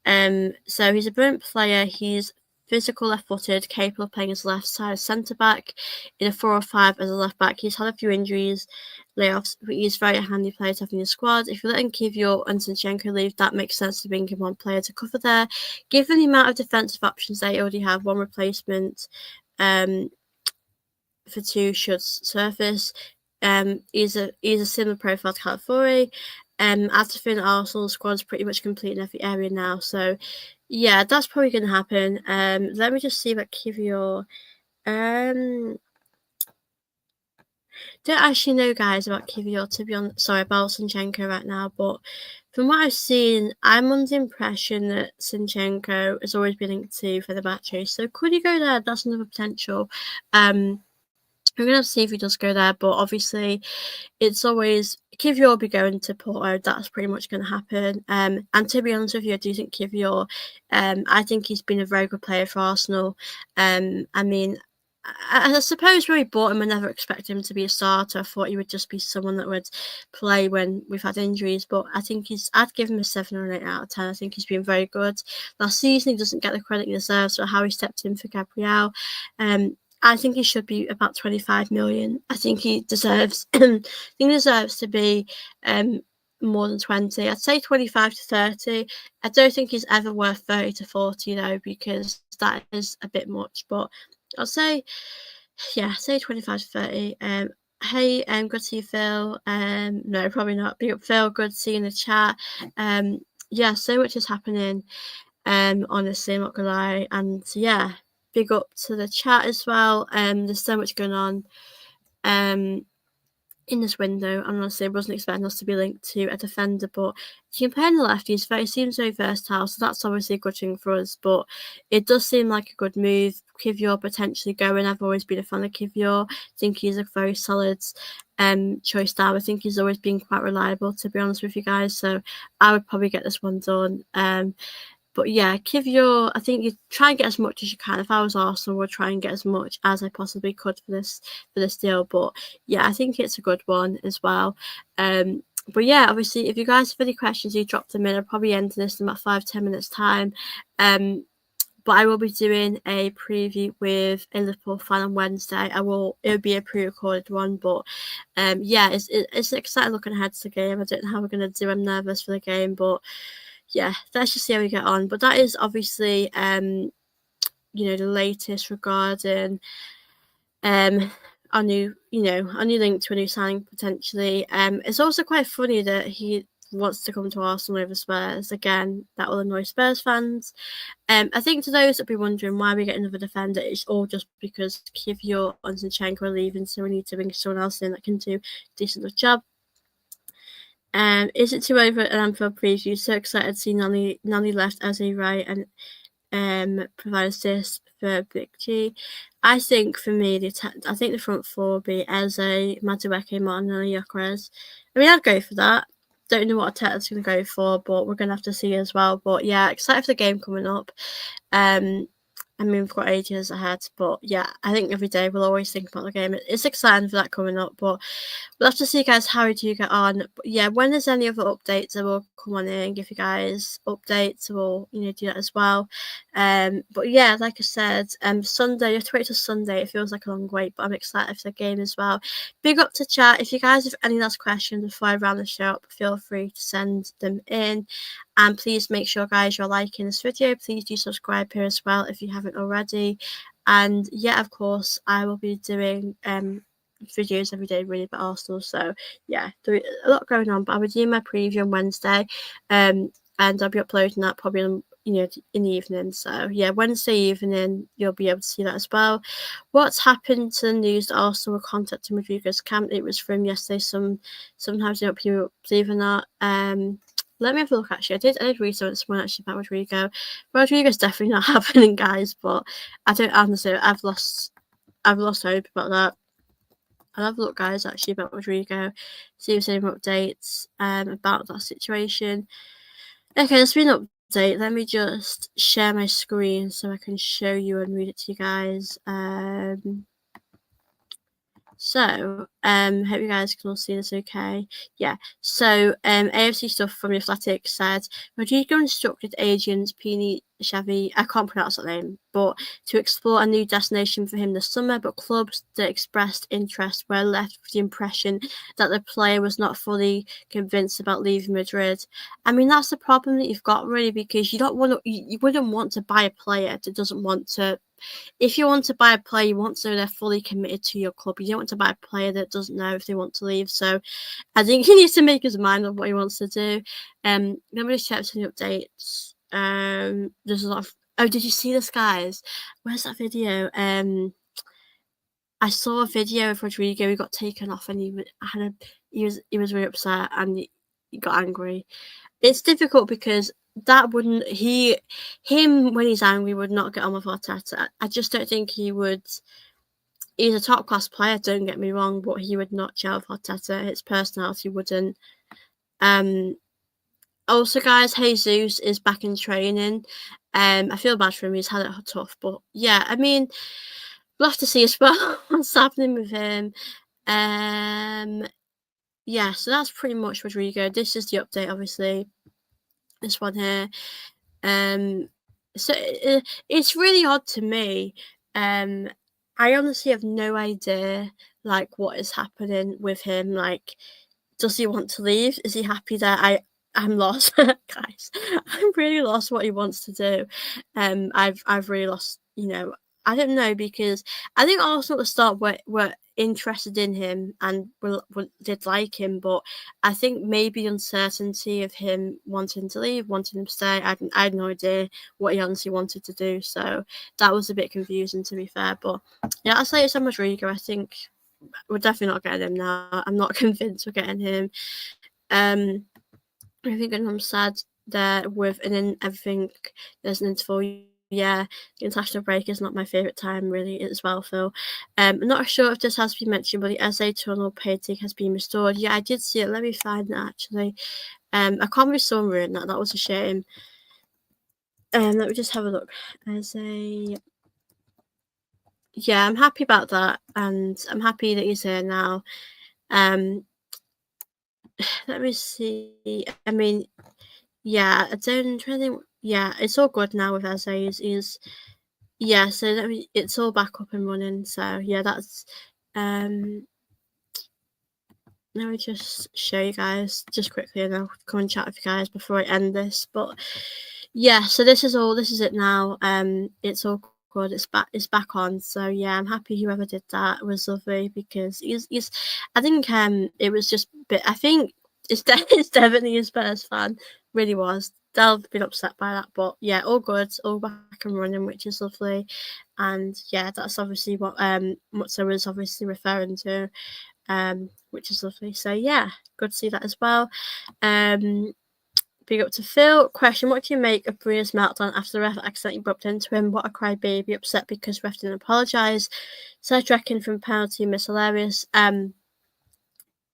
so he's a brilliant player. He's physical, left-footed, capable of playing as left side centre-back in a 4-5 as a left-back. He's had a few injuries, layoffs, but he's a very handy player to have in your squad. If you're letting Kiwior and Zinchenko leave, that makes sense to bring in one player to cover there. Given the amount of defensive options they already have, one replacement for two should surface. He's a similar profile to Calafiori. After Finn, Arsenal's squad's pretty much complete in every area now. So, yeah, that's probably going to happen. Let me just see about Kiwior. Don't actually know, guys, about Kiwior, to be honest. Sorry, about Zinchenko right now. But from what I've seen, I'm under the impression that Zinchenko has always been linked to Fenerbahce. So could he go there? That's another potential. We're going to see if he does go there, but obviously it's always Kiwior will be going to Porto. That's pretty much going to happen. And to be honest with you, I do think Kiwior, I think he's been a very good player for Arsenal. I mean, I suppose when we bought him, I never expected him to be a starter. I thought he would just be someone that would play when we've had injuries. But I think I'd give him a 7 or an 8 out of 10. I think he's been very good. Last season, he doesn't get the credit he deserves for how he stepped in for Gabriel. I think he should be about 25 million. I think he deserves to be more than 20. I'd say 25 to 30. I don't think he's ever worth 30 to 40 though, because that is a bit much. But I'll say, yeah, say 25 to 30. Hey, good to see you, Phil. No, probably not. Big up, Phil. Good to see you in the chat. Yeah, so much is happening. Honestly, I'm not gonna lie. And yeah, big up to the chat as well. There's so much going on in this window. And honestly, I wasn't expecting us to be linked to a defender, but if you compare in the left, he seems very versatile, so that's obviously a good thing for us. But it does seem like a good move. Kiwior potentially going. I've always been a fan of Kiwior. I think he's a very solid choice there. I think he's always been quite reliable, to be honest with you guys. So I would probably get this one done. But yeah, Kiwior, I think you try and get as much as you can. If I was Arsenal, I would try and get as much as I possibly could for this deal. But yeah, I think it's a good one as well. But yeah, obviously, if you guys have any questions, you drop them in. I'll probably end this in about 5-10 minutes time. But I will be doing a preview with a Liverpool fan on Wednesday. It'll be a pre-recorded one, but yeah, it's exciting looking ahead to the game. I don't know how we're gonna do. I'm nervous for the game, but yeah, let's just see how we get on. But that is obviously the latest regarding our new link to a new signing potentially. It's also quite funny that he wants to come to Arsenal over Spurs. Again, that will annoy Spurs fans. I think to those that be wondering why we get another defender, it's all just because Kiwior and Zinchenko are leaving, so we need to bring someone else in that can do a decent job. Is it too over an Anfield preview? So excited to see Nani left as a right and provide assist for Big G. I think for me, I think the front four will be Eze, Madueke, Martin, and Gyökeres. I mean, I'd go for that. Don't know what Arteta's going to go for, but we're going to have to see as well. But yeah, excited for the game coming up. I mean, we've got ages ahead, but yeah, I think every day we'll always think about the game. It's exciting for that coming up, but we'll have to see, guys, how we do get on. But yeah, when there's any other updates, I will come on in and give you guys updates. We'll do that as well. But yeah, like I said, Sunday, you have to wait till Sunday. It feels like a long wait, but I'm excited for the game as well. Big up to chat. If you guys have any last questions before I round the show up, feel free to send them in. And please make sure, guys, you're liking this video. Please do subscribe here as well if you haven't already. And yeah, of course, I will be doing videos every day really about Arsenal. So yeah, there's a lot going on. But I'll be doing my preview on Wednesday. And I'll be uploading that probably on, in the evening. So yeah, Wednesday evening you'll be able to see that as well. What's happened to the news that Arsenal were contacting Rodrigo's camp? It was from yesterday. Sometimes people believe in that. Let me have a look. Actually, I did read something this morning actually about Rodrigo. Rodrigo's definitely not happening, guys. But I don't honestly. I've lost hope about that. I'll have a look, guys, actually about Rodrigo. See if there's any updates about that situation. Okay, there's been an update. Let me just share my screen so I can show you and read it to you guys. So, hope you guys can all see this okay. Yeah, so AFC stuff from The Athletic said, Rodrigo instructed agents Pini Xavi, I can't pronounce that name, but to explore a new destination for him this summer, but clubs that expressed interest were left with the impression that the player was not fully convinced about leaving Madrid. I mean, that's the problem that you've got, really, because you wouldn't want to buy a player that doesn't want to. If you want to buy a player, you want to know they're fully committed to your club. You don't want to buy a player that doesn't know if they want to leave. So I think he needs to make his mind on what he wants to do. Let me just check some updates. There's a lot of. Oh, did you see this, guys? Where's that video? I saw a video of Rodrigo. He got taken off, and he was really upset, and he got angry. It's difficult because that wouldn't him when he's angry would not get on with Arteta. I just don't think he would. He's a top class player, don't get me wrong, but he would not gel with Arteta. His personality wouldn't. Also, guys, Jesus is back in training. I feel bad for him. He's had it tough, but yeah, I mean, we'll have to see as well what's happening with him. Yeah, so that's pretty much Rodrigo. This is the update, obviously. This one here. So it's really odd to me. I honestly have no idea, like, what is happening with him. Like, does he want to leave? Is he happy there? I'm lost, guys. I'm really lost what he wants to do. I've really lost. I don't know, because I think Arsenal at the start were interested in him and did like him, but I think maybe uncertainty of him wanting to leave, wanting him to stay. I had no idea what he honestly wanted to do, so that was a bit confusing, to be fair. But yeah, I'll say it's on Rodrigo. I think we're definitely not getting him now. I'm not convinced we're getting him. I think I'm sad there with, and then everything. There's an interval. Yeah, the international break is not my favourite time, really, as well, Phil. I'm not sure if this has been mentioned, but the SA tunnel painting has been restored. Yeah, I did see it. Let me find that, actually. I can't be so ruined that. That was a shame. Let me just have a look. Yeah, I'm happy about that, and I'm happy that he's here now. Let me see. I mean, yeah, I don't really think. Yeah, it's all good now with Eze. Yeah. So it's all back up and running. So yeah, that's let me just show you guys just quickly, and I'll come and chat with you guys before I end this. But yeah, so this is it now. It's all good. It's back on. So yeah, I'm happy whoever did that was lovely, because he's I think it was just I think it's definitely his first fan. Really was. They'll been upset by that, but yeah, all good, all back and running, which is lovely. And yeah, that's obviously what Mutsa was obviously referring to. Which is lovely. So yeah, good to see that as well. Big up to Phil. Question: what do you make of Bria's meltdown after the ref accidentally bumped into him? What a crybaby, upset because ref didn't apologise. Serge Reckon from penalty, miss hilarious.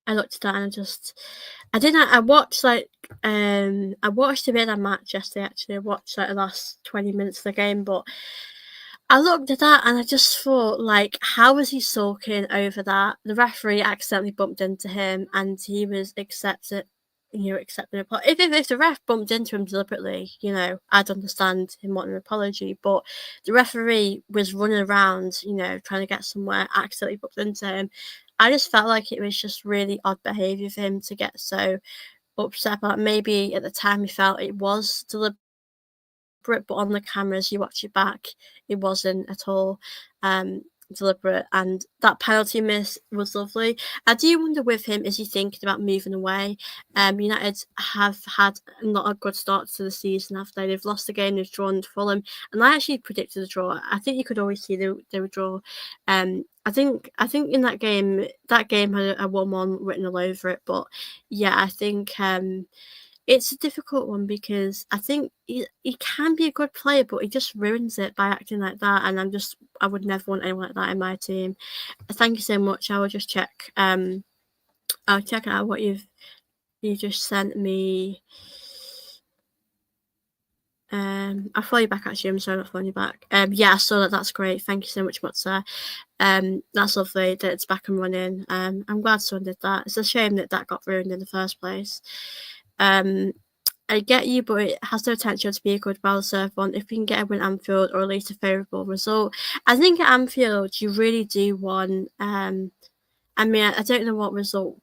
I looked at that and I watched I watched a bit of that match yesterday. Actually, I watched the last 20 minutes of the game, but I looked at that and I just thought, like, how was he sulking over that? The referee accidentally bumped into him and he was accepting an apology. If the ref bumped into him deliberately, I'd understand him wanting an apology. But the referee was running around, trying to get somewhere, accidentally bumped into him. I just felt like it was just really odd behaviour for him to get so upset. But maybe at the time he felt it was deliberate, but on the cameras, you watch it back, it wasn't at all deliberate. And that penalty miss was lovely. I do wonder with him, is he thinking about moving away? United have had not a good start to the season after they've lost the game, they've drawn Fulham, and I actually predicted a draw. I think you could always see they would draw. I think in that game had a 1-1 written all over it. But yeah, I think it's a difficult one, because I think he can be a good player, but he just ruins it by acting like that. And I would never want anyone like that in my team. Thank you so much. I will just check. I'll check out what you just sent me. I'll follow you back, actually. I'm sorry, I'm not following you back. Yeah, I saw that. That's great. Thank you so much, Mutsa. That's lovely that it's back and running. I'm glad someone did that. It's a shame that got ruined in the first place. I get you, but it has the potential to be a good, well-served one if we can get a win at Anfield, or at least a favourable result. I think at Anfield, you really do want. I don't know what result.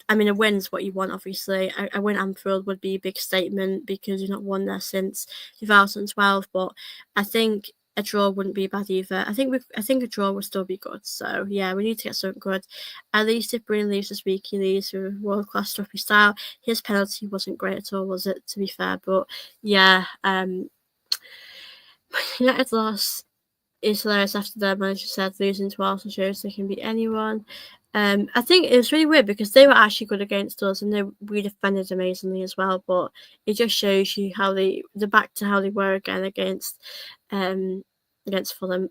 A win's what you want, obviously. A win at Anfield would be a big statement, because you've not won there since 2012. But I think a draw wouldn't be bad either. I think a draw would still be good. So yeah, we need to get something good. At least if Bruno leaves this week, he leaves with world-class stuffy style. His penalty wasn't great at all, was it? To be fair, but yeah, United lost is hilarious after their manager said losing to Arsenal shows they can beat anyone. I think it was really weird, because they were actually good against us and we defended amazingly as well. But it just shows you how they're back to how they were again against Fulham.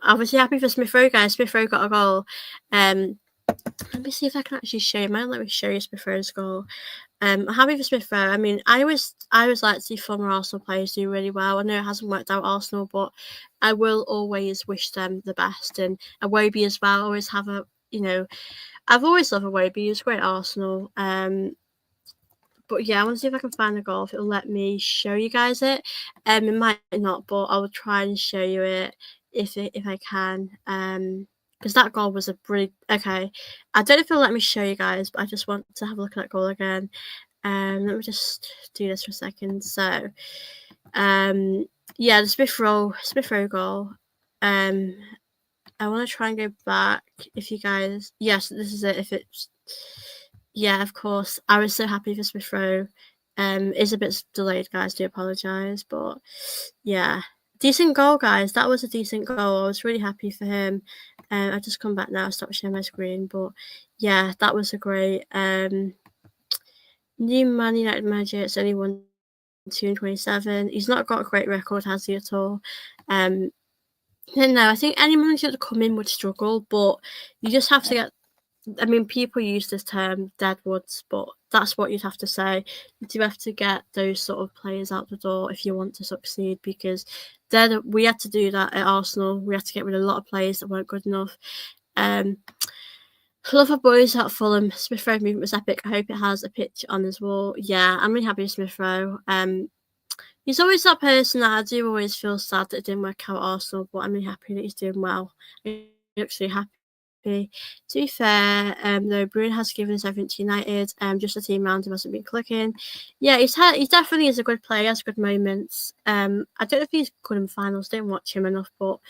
Obviously happy for Smith Rowe, guys. Smith Rowe got a goal. Let me see if I can actually show you. Let me show you Smith Rowe's goal. I'm happy for Smith Rowe. I always like to see former Arsenal players do really well. I know it hasn't worked out Arsenal, but I will always wish them the best. And Iwobi as well. Always have I've always loved Iwobi. He was great at Arsenal. But yeah, I want to see if I can find the goal, if it'll let me show you guys it. It might not, but I will try and show you it if I can. Because that goal was okay. I don't know if it'll let me show you guys, but I just want to have a look at that goal again. Let me just do this for a second. So, yeah, the Smith Rowe goal. I want to try and go back. If you guys, yes, this is it. Yeah, of course. I was so happy for Smith Rowe. It's a bit delayed, guys. Do apologise, but yeah, decent goal, guys. That was a decent goal. I was really happy for him. I've just come back now, stop sharing my screen, but yeah, that was a great new Man United manager. It's only won 227. He's not got a great record, has he, at all? No, I think any manager that come in would struggle, but you just have to get I mean, people use this term deadwoods, but that's what you'd have to say. You do have to get those sort of players out the door if you want to succeed, because we had to do that at Arsenal. We had to get rid of a lot of players that weren't good enough. Love our boys at Fulham. Smith Rowe movement was epic. I hope it has a pitch on his wall. Yeah, I'm really happy with Smith Rowe. He's always that person that I do always feel sad that it didn't work out at Arsenal, but I'm really happy that he's doing well. He looks really happy. To be fair, though, Bruno has given us everything to United. Just the team around him hasn't been clicking. Yeah, he definitely is a good player. He has good moments. I don't know if he's good in finals. Didn't watch him enough, but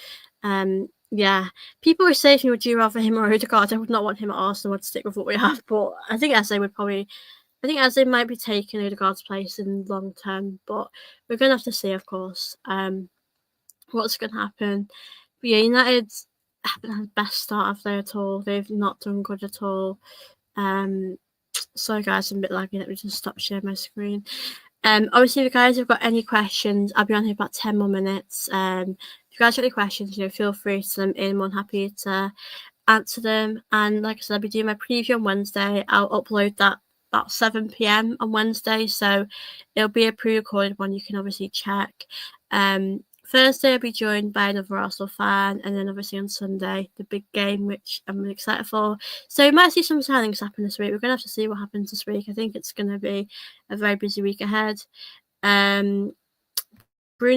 yeah, people were saying, would you rather him or Odegaard? I would not want him at Arsenal. I'd stick with what we have, but I think Eze might be taking Odegaard's place in long term, but we're going to have to see, of course, what's going to happen. But yeah, United haven't had the best start of there at all. They've not done good at all. Sorry guys, I'm a bit laggy. Let me just stop sharing my screen. Obviously, if you guys have got any questions, I'll be on here about 10 more minutes. If you guys have any questions, feel free to send them in. I'm happy to answer them. And like I said, I'll be doing my preview on Wednesday. I'll upload that about 7 p.m. on Wednesday, so it'll be a pre-recorded one. You can obviously check. Thursday, I'll be joined by another Arsenal fan, and then obviously on Sunday, the big game, which I'm really excited for. So we might see some signings happen this week. We're going to have to see what happens this week. I think it's going to be a very busy week ahead. Bruno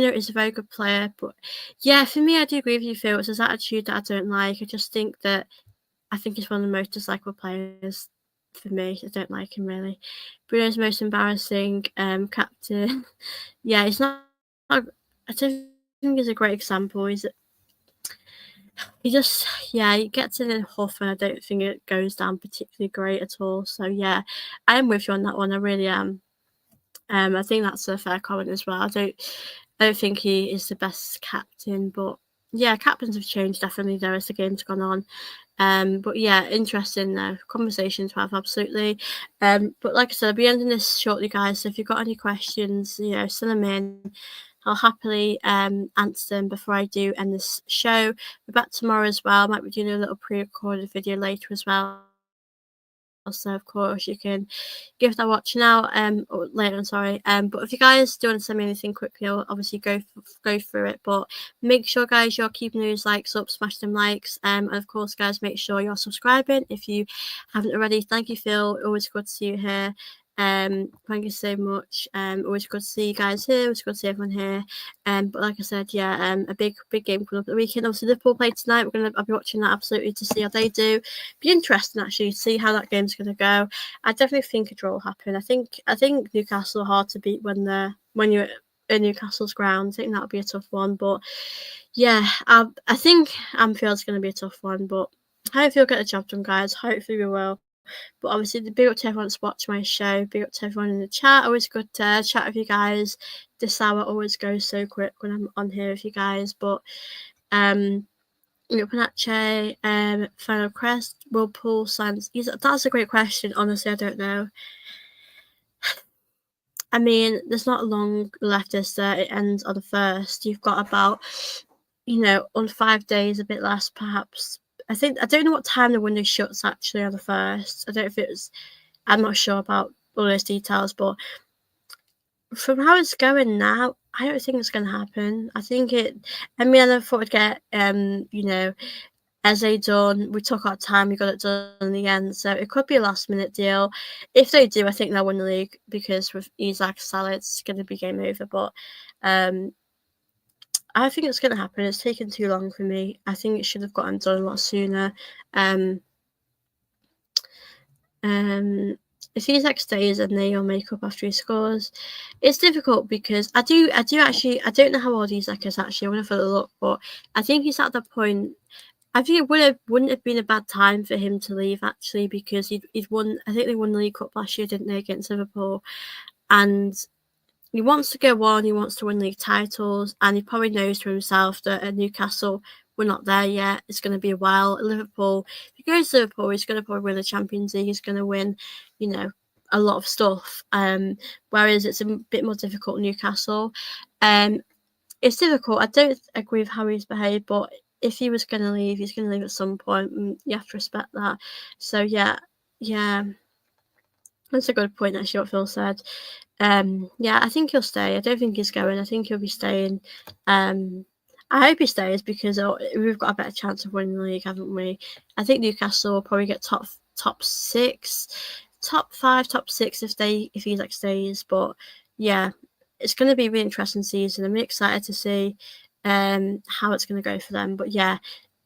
is a very good player, but yeah, for me, I do agree with you, Phil. It's his attitude that I don't like. I just think he's one of the most dislikable players for me. I don't like him really. Bruno's most embarrassing captain. Yeah, he's not. I don't think he's a great example. He gets in a huff, and I don't think it goes down particularly great at all. So yeah, I am with you on that one. I really am. I think that's a fair comment as well. I don't think he is the best captain, but yeah, captains have changed definitely there as the game's gone on. But yeah, interesting conversation to have, absolutely. But like I said, I'll be ending this shortly, guys. So if you've got any questions, send them in. I'll happily answer them before I do end this show. We're back tomorrow as well. Might be doing a little pre-recorded video later as well. So of course you can give that a watch now, or later on, sorry. But if you guys do want to send me anything quickly, I'll obviously go through it. But make sure, guys, you're keeping those likes up, smash them likes, and of course, guys, make sure you're subscribing if you haven't already. Thank you, Phil. Always good to see you here. Thank you so much. Always good to see you guys here. Always good to see everyone here. But like I said, yeah, a big game coming up at the weekend. Obviously, Liverpool play tonight. I'll be watching that absolutely to see how they do. Be interesting actually to see how that game's going to go. I definitely think a draw will happen. I think Newcastle are hard to beat when you're in Newcastle's ground. I think that'll be a tough one. But yeah, I think Anfield's going to be a tough one. But hopefully we'll get the job done, guys. Hopefully we will. But obviously, big up to everyone that's watched my show. Big up to everyone in the chat. Always good to chat with you guys. This hour always goes so quick when I'm on here with you guys. But Panache, Final Crest, will Paul signs? That's a great question. Honestly, I don't know. I mean, there's not long left, is there? It ends on the 1st. You've got about, on 5 days, a bit less, perhaps. I don't know what time the window shuts actually on the 1st. I don't know if it's. I'm not sure about all those details, but from how it's going now, I don't think it's going to happen. I never thought we'd get, Eze done. We took our time. We got it done in the end. So it could be a last-minute deal. If they do, I think they'll win the league because with Isak Salah, it's going to be game over. But I think it's going to happen. It's taken too long for me. I think it should have gotten done a lot sooner. If Isak stays and they'll make up after he scores, it's difficult because I don't know how old Isak is actually. I want to follow a look, but I think he's at the point. I think it wouldn't have been a bad time for him to leave actually because he'd won. I think they won the League Cup last year, didn't they, against Liverpool? And he wants to go on. He wants to win league titles, and he probably knows to himself that at Newcastle we're not there yet. It's going to be a while. At Liverpool, if he goes to Liverpool, he's going to probably win the Champions League. He's going to win, a lot of stuff. Whereas it's a bit more difficult at Newcastle. It's difficult. I don't agree with how he's behaved, but if he was going to leave, he's going to leave at some point, and you have to respect that. So yeah, that's a good point, actually, what Phil said. Yeah, I think he'll stay. I don't think he's going. I think he'll be staying. I hope he stays because we've got a better chance of winning the league, haven't we? I think Newcastle will probably get top 6, top 5, top 6 if he like stays. But yeah, it's going to be a really interesting season. I'm really excited to see how it's going to go for them. But yeah,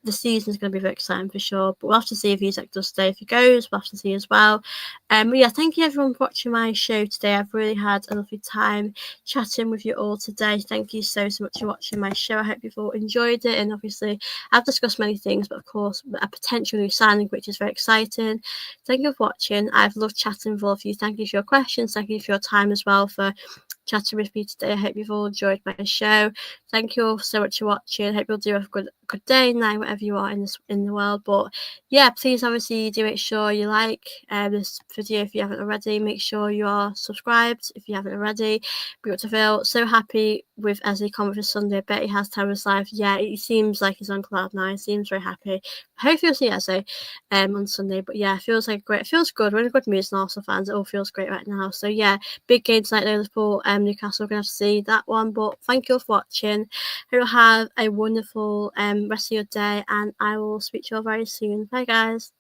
the season's going to be very exciting for sure. But we'll have to see if Isak does stay. If he goes, we'll have to see as well. But yeah, thank you everyone for watching my show today. I've really had a lovely time chatting with you all today. Thank you so much for watching my show. I hope you've all enjoyed it. And obviously, I've discussed many things, but of course, a potential new signing, which is very exciting. Thank you for watching. I've loved chatting with all of you. Thank you for your questions. Thank you for your time as well for chatting with me today. I hope you've all enjoyed my show. Thank you all so much for watching. I hope you'll do have a good day, night, whatever you are in the world. But yeah, please obviously do make sure you like this video if you haven't already. Make sure you are subscribed if you haven't already. We got to feel so happy with as he commented Sunday. I bet he has time in his life. Yeah, he seems like he's on cloud nine. Seems very happy. Hopefully you'll see Eze on Sunday. But yeah, it feels like great. It feels good. We're in a good mood as Arsenal fans. It all feels great right now. So yeah, big game tonight, Liverpool, Newcastle. We're gonna have to see that one. But thank you all for watching. Hope you'll have a wonderful rest of your day, and I will speak to you all very soon. Bye guys.